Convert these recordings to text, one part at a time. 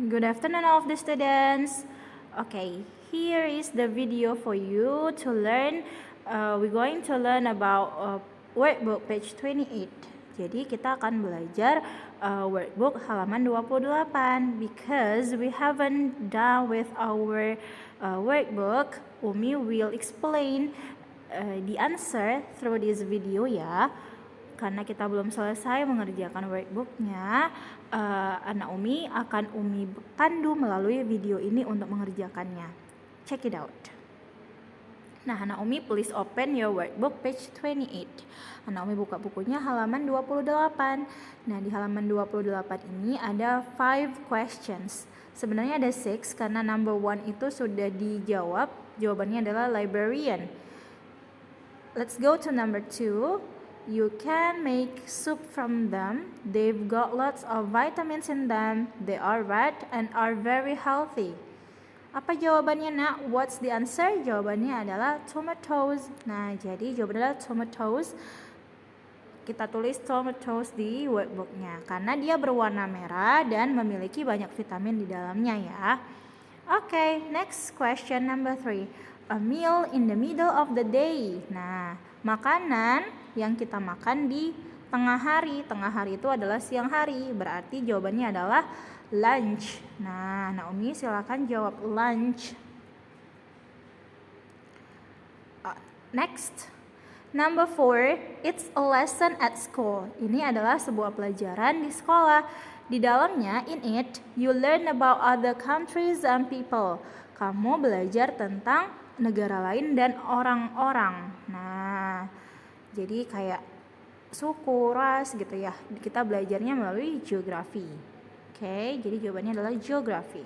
Good afternoon, all of the students. Okay, here is the video for you to learn. We're going to learn about workbook page 28. Jadi kita akan belajar workbook halaman 28 because we haven't done with our workbook. Umi will explain the answer through this video ya. Karena kita belum selesai mengerjakan workbooknya, anak Umi akan Umi pandu melalui video ini untuk mengerjakannya. Check it out. Nah, anak Umi please open your workbook page 28. Anak Umi buka bukunya halaman 28. Nah, di halaman 28 ini ada 5 questions. Sebenarnya ada 6 karena number 1 itu sudah dijawab. Jawabannya adalah librarian. Let's go to number 2. You can make soup from them. They've got lots of vitamins in them. They are red and are very healthy. Apa jawabannya nak? What's the answer? Jawabannya adalah tomatoes. Nah, jadi jawabannya adalah tomatoes. Kita tulis tomatoes di workbooknya karena dia berwarna merah dan memiliki banyak vitamin di dalamnya ya. Okay, next question number 3. A meal in the middle of the day. Nah, makanan yang kita makan di tengah hari. Tengah hari itu adalah siang hari. Berarti jawabannya adalah lunch. Nah, Naomi silakan jawab lunch. Next. Number 4, it's a lesson at school. Ini adalah sebuah pelajaran di sekolah. Di dalamnya, in it, you learn about other countries and people. Kamu belajar tentang negara lain dan orang-orang. Nah, jadi kayak suku, ras gitu ya. Kita belajarnya melalui geografi. Oke, jadi jawabannya adalah geografi.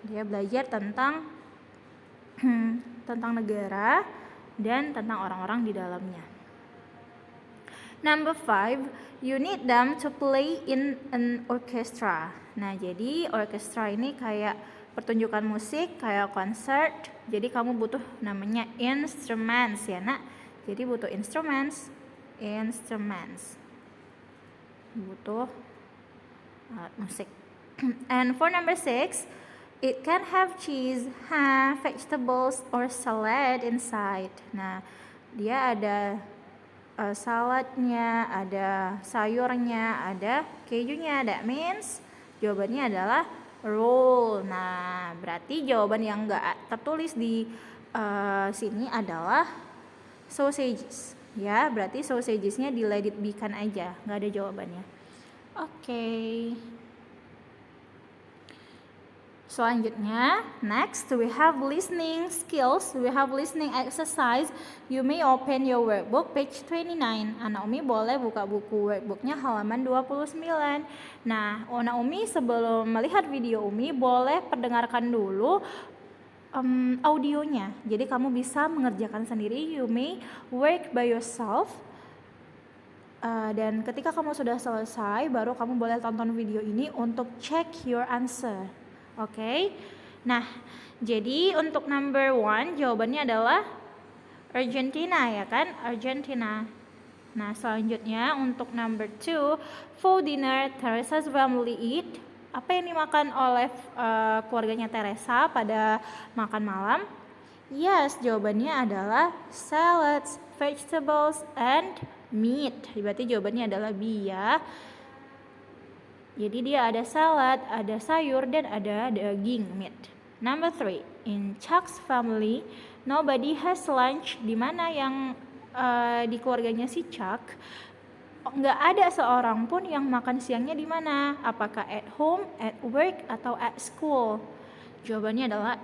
Dia belajar tentang tentang negara dan tentang orang-orang di dalamnya. Number 5, you need them to play in an orchestra. Nah, jadi orchestra ini kayak pertunjukan musik, kayak konser. Jadi kamu butuh namanya instruments ya nak. Jadi butuh instruments. Butuh alat musik. And for number 6, it can have cheese, ham, vegetables, or salad inside. Nah, dia ada saladnya, ada sayurnya, ada kejunya. That means jawabannya adalah roll. Nah, berarti jawaban yang nggak tertulis di sini adalah sausages. Ya, berarti sausagesnya di let it be-kan aja, nggak ada jawabannya. Oke. Selanjutnya, next we have listening skills, we have listening exercise. You may open your workbook page 29. Anak Umi boleh buka buku workbooknya halaman 29. Nah, Anak Umi sebelum melihat video Umi boleh perdengarkan dulu audionya. Jadi kamu bisa mengerjakan sendiri. You may work by yourself. Dan ketika kamu sudah selesai, baru kamu boleh tonton video ini untuk check your answer. Oke. Nah, jadi untuk number 1 jawabannya adalah Argentina ya kan? Argentina. Nah, selanjutnya untuk number 2, for dinner Teresa's family eat. Apa yang dimakan oleh keluarganya Teresa pada makan malam? Yes, jawabannya adalah salads, vegetables, and meat. Berarti jawabannya adalah B ya. Jadi dia ada salad, ada sayur, dan ada daging, meat. Number 3, in Chuck's family, nobody has lunch. Di mana yang di keluarganya si Chuck, nggak ada seorang pun yang makan siangnya di mana? Apakah at home, at work, atau at school? Jawabannya adalah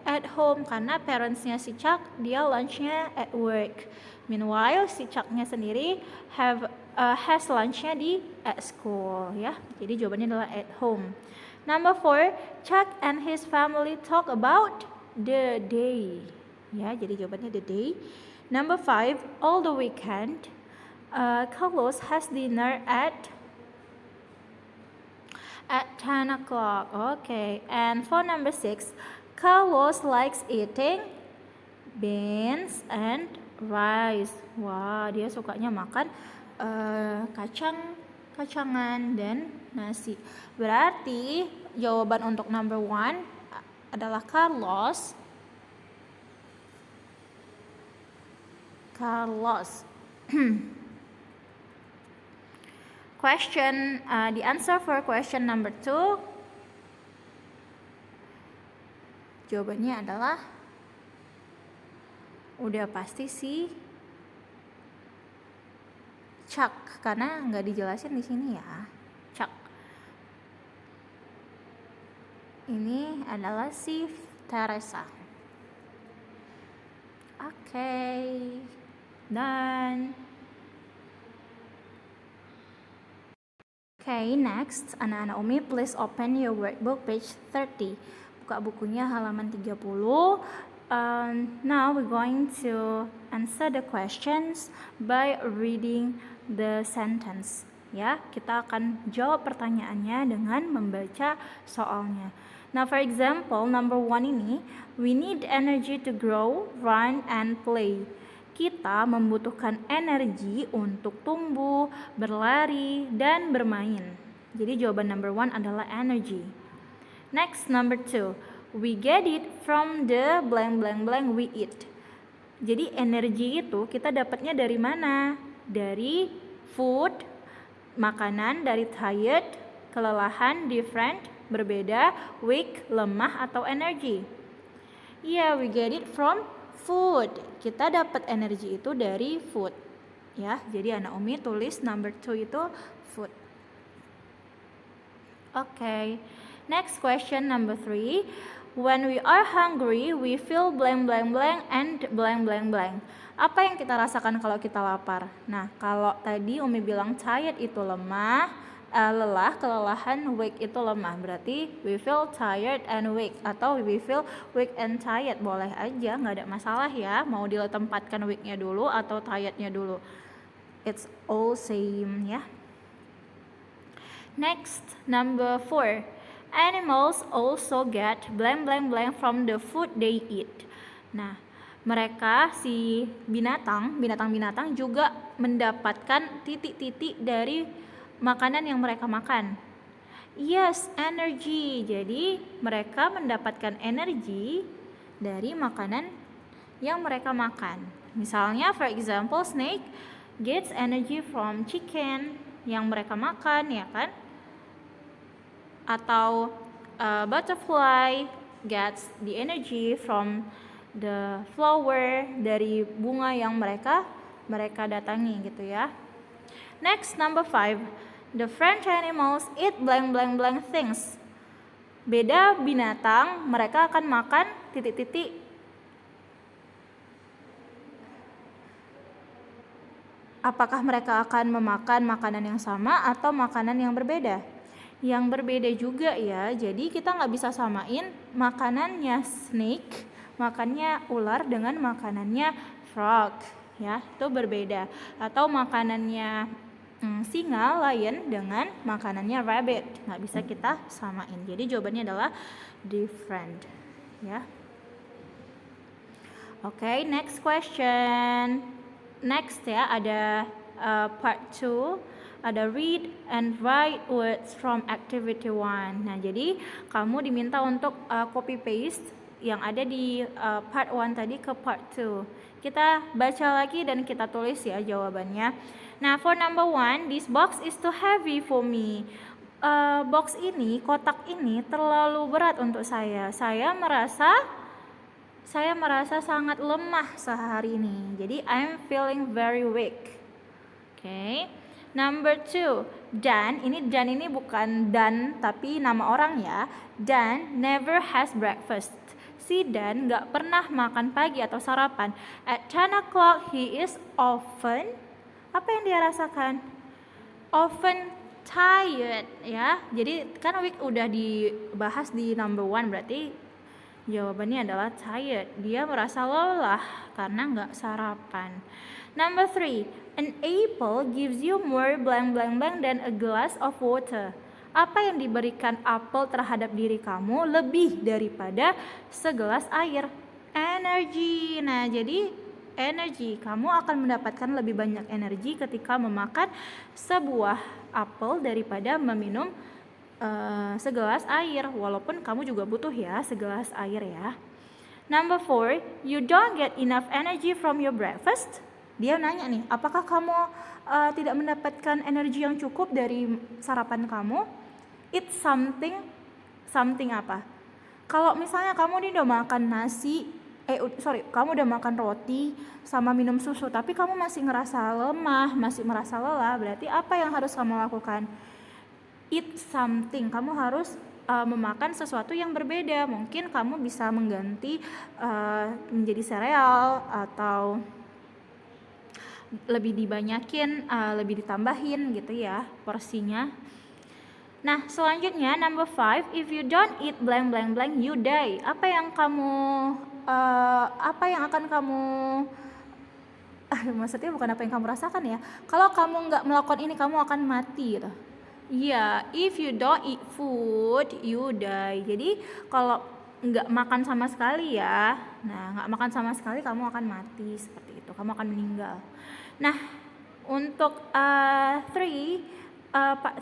at home karena parentsnya si Chuck dia lunchnya at work. Meanwhile si Chucknya sendiri has lunchnya di at school ya. Jadi jawabannya adalah at home. Number 4, Chuck and his family talk about the day. Ya, jadi jawabannya the day. Number 5, all the weekend. Carlos has dinner at 10 o'clock. Okay. And for number 6, Carlos likes eating beans and rice. Wah, dia sukanya makan kacang kacangan, dan nasi. Berarti jawaban untuk number 1 adalah Carlos. The answer for question number 2, jawabannya adalah udah pasti sih Chuck, karena nggak dijelasin di sini ya. Chuck. Ini adalah si Teresa. Oke. Done. Okay, next, anak-anak Umi, please open your workbook page 30. Buka bukunya halaman 30. Now we're going to answer the questions by reading the sentence. Ya, kita akan jawab pertanyaannya dengan membaca soalnya. Now, for example, number 1 ini, we need energy to grow, run, and play. Kita membutuhkan energi untuk tumbuh, berlari, dan bermain. Jadi jawaban number 1 adalah energy. Next, number 2. We get it from the blank blank blank we eat. Jadi energi itu kita dapatnya dari mana? Dari food, makanan, dari tired, kelelahan, different, berbeda, weak, lemah, atau energi. Yeah, we get it from food. Kita dapat energi itu dari food. Ya, jadi anak Umi tulis number 2 itu food. Okay. Next question number 3. When we are hungry, we feel blank blank blank and blank blank blank. Apa yang kita rasakan kalau kita lapar? Nah, kalau tadi Umi bilang tired itu lemah, lelah, kelelahan, weak itu lemah. Berarti we feel tired and weak, atau we feel weak and tired. Boleh aja, nggak ada masalah ya. Mau ditempatkan weaknya dulu atau tirednya dulu. It's all same ya. Next, number 4. Animals also get blank blank blank from the food they eat. Nah, mereka si binatang-binatang juga mendapatkan titik-titik dari makanan yang mereka makan. Yes, energy. Jadi, mereka mendapatkan energi dari makanan yang mereka makan. Misalnya, for example, snake gets energy from chicken yang mereka makan, ya kan? Atau butterfly gets the energy from the flower, dari bunga yang mereka datangi gitu ya. Next, number 5. The French animals eat blank blank blank things. Beda binatang, mereka akan makan titik-titik. Apakah mereka akan memakan makanan yang sama atau makanan yang berbeda? Yang berbeda juga ya, jadi kita nggak bisa samain makanannya snake, makannya ular dengan makanannya frog, ya itu berbeda. Atau makanannya singa, lion dengan makanannya rabbit, nggak bisa kita samain. Jadi jawabannya adalah different, ya. Okay, next question. Next ya, ada part 2. Ada read and write words from activity 1. Nah, jadi kamu diminta untuk copy paste yang ada di part 1 tadi ke part 2. Kita baca lagi dan kita tulis ya jawabannya. Nah, for number 1, this box is too heavy for me. Box ini, kotak ini terlalu berat untuk saya. Saya merasa sangat lemah sehari ini. Jadi I'm feeling very weak. Okay. Number 2, Dan ini bukan Dan tapi nama orang ya. Dan never has breakfast. Si Dan gak pernah makan pagi atau sarapan. At 10 o'clock he is often, apa yang dia rasakan? Often tired ya. Jadi kan week udah dibahas di number 1, berarti jawabannya adalah tired. Dia merasa lelah karena gak sarapan. Number 3, an apple gives you more blank blank blank than a glass of water. Apa yang diberikan apel terhadap diri kamu lebih daripada segelas air? Energi. Nah, jadi energi, kamu akan mendapatkan lebih banyak energi ketika memakan sebuah apel daripada meminum segelas air, walaupun kamu juga butuh ya segelas air ya. Number 4, you don't get enough energy from your breakfast. Dia nanya nih, apakah kamu tidak mendapatkan energi yang cukup dari sarapan kamu? It's something apa? Kalau misalnya kamu nih udah makan nasi, kamu udah makan roti sama minum susu, tapi kamu masih ngerasa lemah, masih merasa lelah, berarti apa yang harus kamu lakukan? Eat something, kamu harus memakan sesuatu yang berbeda. Mungkin kamu bisa mengganti menjadi sereal atau lebih dibanyakin, lebih ditambahin gitu ya porsinya. Nah, selanjutnya number 5, if you don't eat blank blank blank you die. Apa yang akan kamu maksudnya bukan apa yang kamu rasakan ya. Kalau kamu nggak melakukan ini kamu akan mati gitu. Iya, if you don't eat food, you die. Jadi kalau nggak makan sama sekali ya, nggak makan sama sekali kamu akan mati seperti itu. Kamu akan meninggal. Nah, untuk part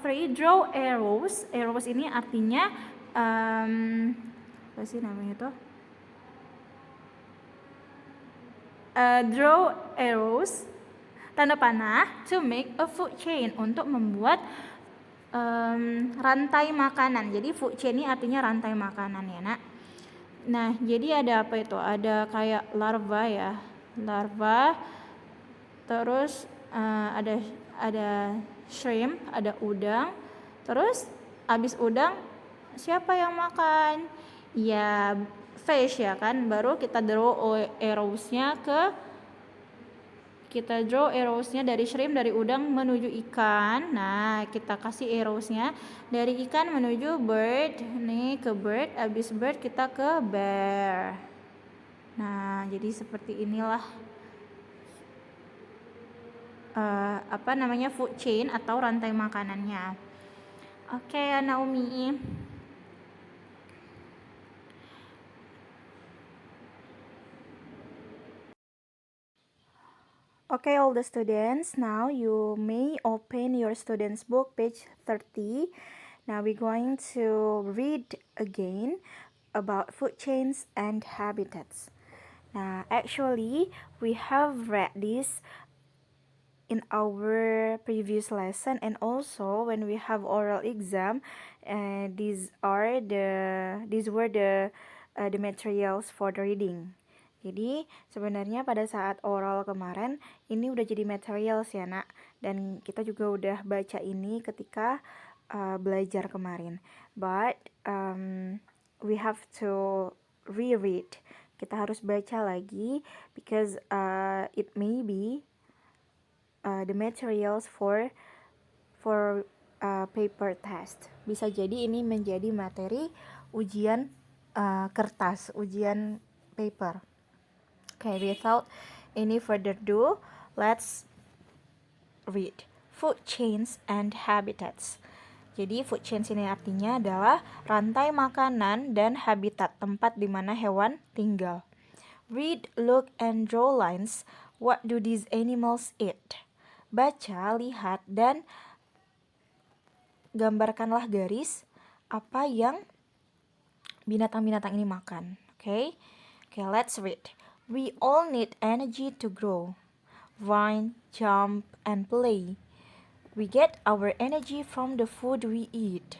3, draw arrows. Arrows ini artinya apa sih namanya tuh? Draw arrows, tanda panah, to make a food chain, untuk membuat rantai makanan. Jadi food chain ini artinya rantai makanan ya nak. Nah jadi ada apa itu? Ada kayak larva ya, larva. Terus ada shrimp, ada udang. Terus abis udang siapa yang makan? Ya fish ya kan. Baru kita draw arrows-nya dari shrimp, dari udang menuju ikan. Nah, kita kasih arrows-nya dari ikan menuju bird. Nih ke bird, habis bird kita ke bear. Nah, jadi seperti inilah food chain atau rantai makanannya. Oke, Naomi. Okay, all the students, now you may open your student's book, page 30. Now we're going to read again about food chains and habitats. Now, actually, we have read this in our previous lesson, and also when we have oral exam, these were the materials for the reading. Jadi sebenarnya pada saat oral kemarin ini udah jadi materials ya nak, dan kita juga udah baca ini ketika belajar kemarin. But we have to reread. Kita harus baca lagi because it may be the materials for paper test. Bisa jadi ini menjadi materi ujian kertas, ujian paper. Okay, without any further ado, let's read. Food chains and habitats. Jadi food chains ini artinya adalah rantai makanan dan habitat, tempat di mana hewan tinggal. Read, look, and draw lines. What do these animals eat? Baca, lihat, dan gambarkanlah garis apa yang binatang-binatang ini makan. Okay, let's read. We all need energy to grow, run, jump, and play. We get our energy from the food we eat.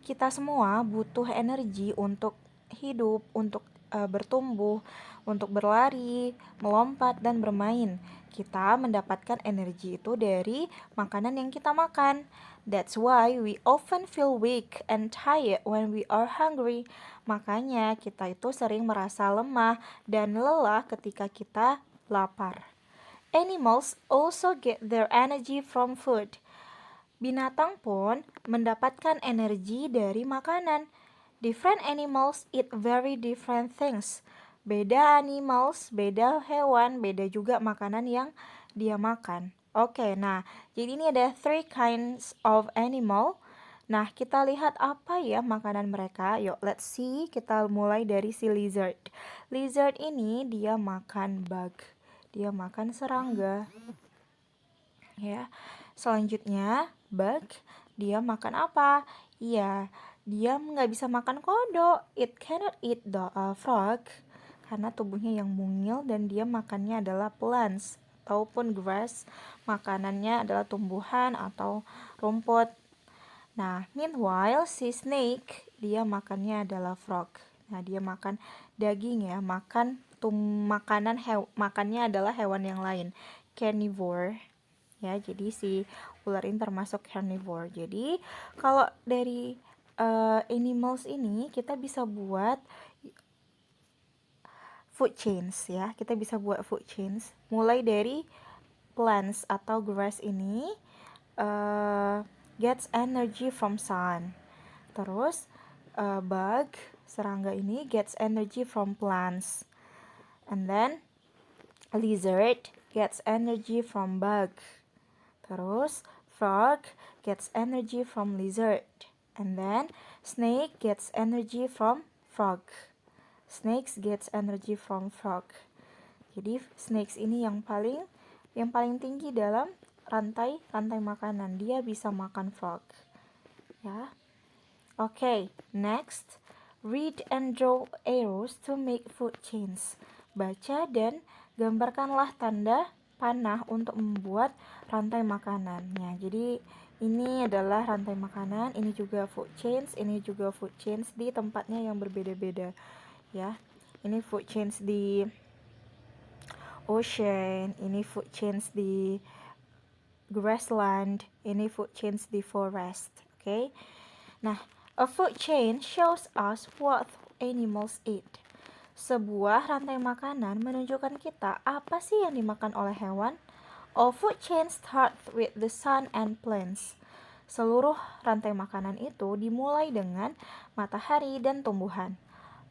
Kita semua butuh energi untuk hidup, untuk bertumbuh, untuk berlari, melompat, dan bermain. Kita mendapatkan energi itu dari makanan yang kita makan. That's why we often feel weak and tired when we are hungry. Makanya kita itu sering merasa lemah dan lelah ketika kita lapar. Animals also get their energy from food. Binatang pun mendapatkan energi dari makanan. Different animals eat very different things. Beda animals, beda hewan, beda juga makanan yang dia makan. Oke, nah jadi ini ada 3 kinds of animal. Nah kita lihat apa ya makanan mereka. Yuk let's see, kita mulai dari si lizard. Lizard ini dia makan bug, dia makan serangga. ya. Selanjutnya, bug, dia makan apa? Iya, dia nggak bisa makan kodok. It cannot eat the frog karena tubuhnya yang mungil dan dia makannya adalah plants ataupun grass. Makanannya adalah tumbuhan atau rumput. Nah, meanwhile si snake dia makannya adalah frog. Nah, dia makan daging ya, makannya adalah hewan yang lain, carnivore. Ya, jadi si ular ini termasuk carnivore. Jadi, kalau dari animals ini kita bisa buat food chains ya. Kita bisa buat food chains mulai dari plants atau grass ini gets energy from sun. Terus bug, serangga ini gets energy from plants. And then lizard gets energy from bug. Terus frog gets energy from lizard. And then snake gets energy from frog. Snakes gets energy from frog. Jadi snakes ini yang paling tinggi dalam rantai makanan. Dia bisa makan frog. Ya. Okay, next. Read and draw arrows to make food chains. Baca dan gambarkanlah tanda panah untuk membuat rantai makanannya. Jadi ini adalah rantai makanan, ini juga food chains, ini juga food chains di tempatnya yang berbeda-beda. Ya, ini food chains di ocean, ini food chains di grassland, ini food chains di forest. Okay? Nah, a food chain shows us what animals eat. Sebuah rantai makanan menunjukkan kita apa sih yang dimakan oleh hewan. All food chains start with the sun and plants. Seluruh rantai makanan itu dimulai dengan matahari dan tumbuhan.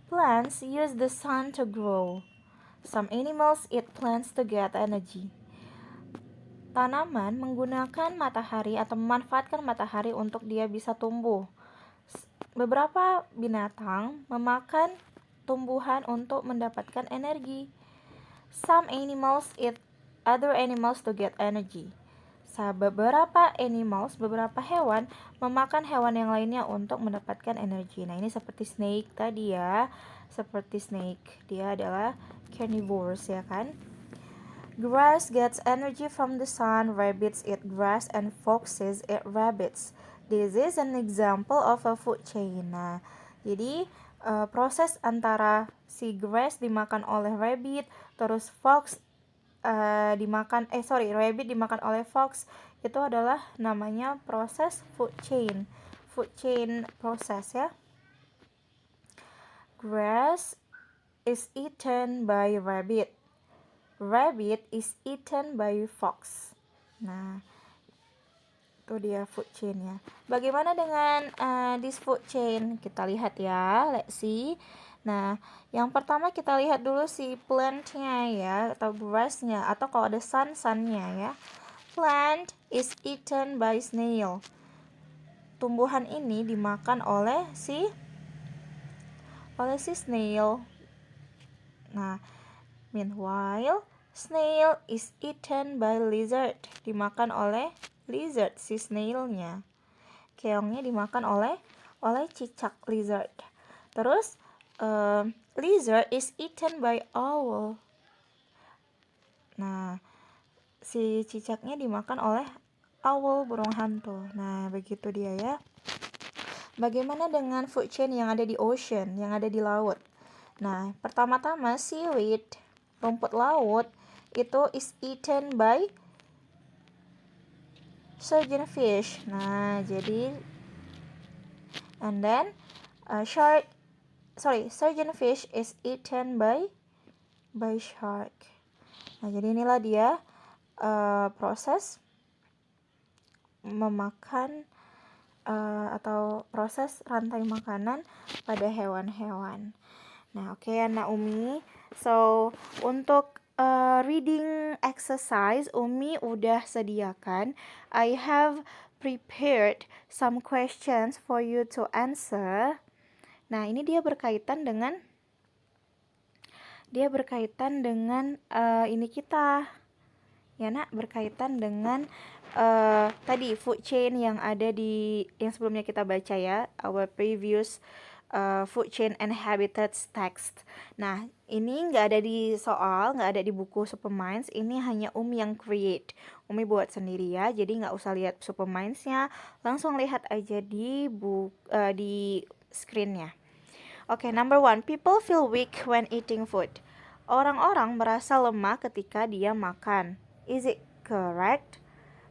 Plants use the sun to grow. Some animals eat plants to get energy. Tanaman menggunakan matahari atau memanfaatkan matahari untuk dia bisa tumbuh. Beberapa binatang memakan tumbuhan untuk mendapatkan energi. Some animals eat other animals to get energy. Beberapa hewan memakan hewan yang lainnya untuk mendapatkan energi. Nah, ini seperti snake tadi ya. Seperti snake, dia adalah carnivores ya kan. Grass gets energy from the sun, rabbits eat grass, and foxes eat rabbits. This is an example of a food chain. Nah, jadi proses antara si grass dimakan oleh rabbit, terus rabbit dimakan oleh fox, itu adalah namanya proses food chain proses ya. Grass is eaten by rabbit. Rabbit is eaten by fox. Nah, itu dia food chain ya. Bagaimana dengan this food chain? Kita lihat ya, let's see. Nah, yang pertama kita lihat dulu si plant-nya ya, atau grass-nya, atau kalau ada sun-nya ya. Plant is eaten by snail. Tumbuhan ini dimakan oleh si snail. Nah, meanwhile, snail is eaten by lizard. Dimakan oleh lizard si snailnya. Keongnya dimakan oleh cicak lizard. Terus lizard is eaten by owl. Nah, si cicaknya dimakan oleh owl, burung hantu. Nah, begitu dia ya. Bagaimana dengan food chain yang ada di ocean, yang ada di laut? Nah, pertama-tama seaweed, rumput laut, itu is eaten by surgeonfish. Nah, jadi and then surgeonfish is eaten by shark. Nah, jadi inilah dia proses memakan atau proses rantai makanan pada hewan-hewan. Nah, oke anak Umi. So, untuk reading exercise Umi udah sediakan. I have prepared some questions for you to answer. Nah, ini dia berkaitan dengan ini kita. Ya, Nak, berkaitan dengan tadi food chain yang ada di yang sebelumnya kita baca ya, our previous food chain and habitats text. Nah, ini nggak ada di soal, nggak ada di buku Superminds. Ini hanya Umi yang create. Umi buat sendiri ya, jadi nggak usah lihat Superminds-nya, langsung lihat aja di screen-nya. Oke, number one, people feel weak when eating food. Orang-orang merasa lemah ketika dia makan. Is it correct?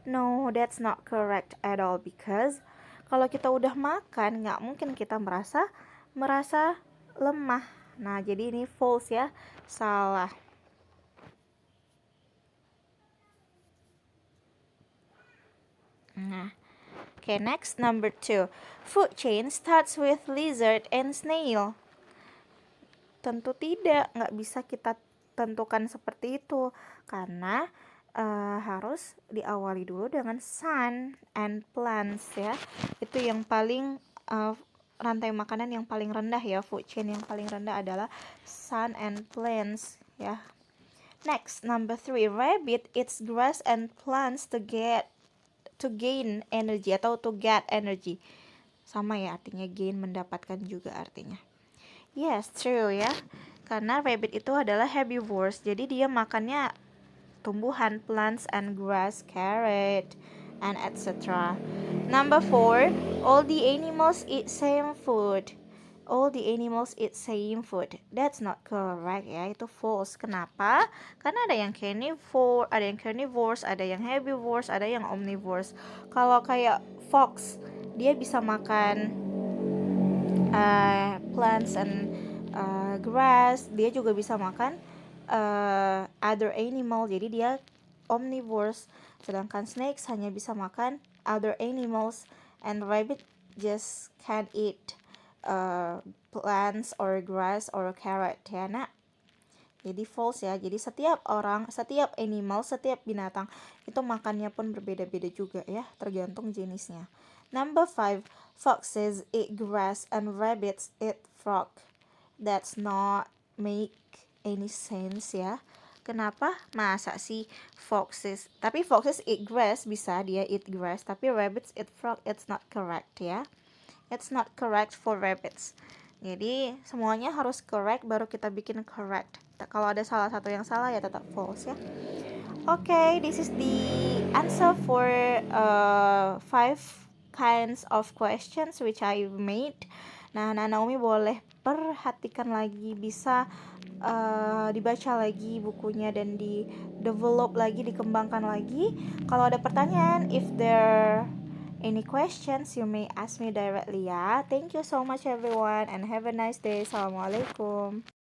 No, that's not correct at all because kalau kita udah makan nggak mungkin kita merasa lemah. Nah, jadi ini false ya, salah. Nah, okay, next number two. Food chain starts with lizard and snail. Tentu tidak, nggak bisa kita tentukan seperti itu karena harus diawali dulu dengan sun and plants ya. Itu yang paling rantai makanan yang paling rendah ya, food chain yang paling rendah adalah sun and plants ya. Next, number three, rabbit eats grass and plants to gain energy atau to get energy. Sama ya artinya, gain mendapatkan juga artinya. Yes, true ya. Karena rabbit itu adalah herbivores, jadi dia makannya tumbuhan, plants and grass, carrot, and etc. Number 4, all the animals eat same food. All the animals eat same food. That's not correct ya, itu false. Kenapa? Karena ada yang carnivores, ada yang herbivores, ada yang omnivores. Kalau kayak fox, dia bisa makan plants and grass. Dia juga bisa makan other animal, jadi dia omnivores. Sedangkan snakes hanya bisa makan other animals, and rabbit just can't eat plants or grass or carrot ya nak. Jadi false ya. Jadi setiap animal, setiap binatang itu makannya pun berbeda-beda juga ya, tergantung jenisnya. Number 5, foxes eat grass and rabbits eat frog. That's not make any sense ya. Kenapa? Masa sih foxes? Tapi foxes eat grass, bisa dia eat grass, tapi rabbits eat frog. It's not correct ya. It's not correct for rabbits. Jadi semuanya harus correct baru kita bikin correct. Kalau ada salah satu yang salah ya tetap false ya. Okay, this is the answer for 5 kinds of questions which I made. Nah, Naomi boleh perhatikan lagi, bisa dibaca lagi bukunya dan di develop lagi, dikembangkan lagi. Kalau ada pertanyaan, if there any questions, you may ask me directly ya. Thank you so much everyone and have a nice day. Assalamualaikum.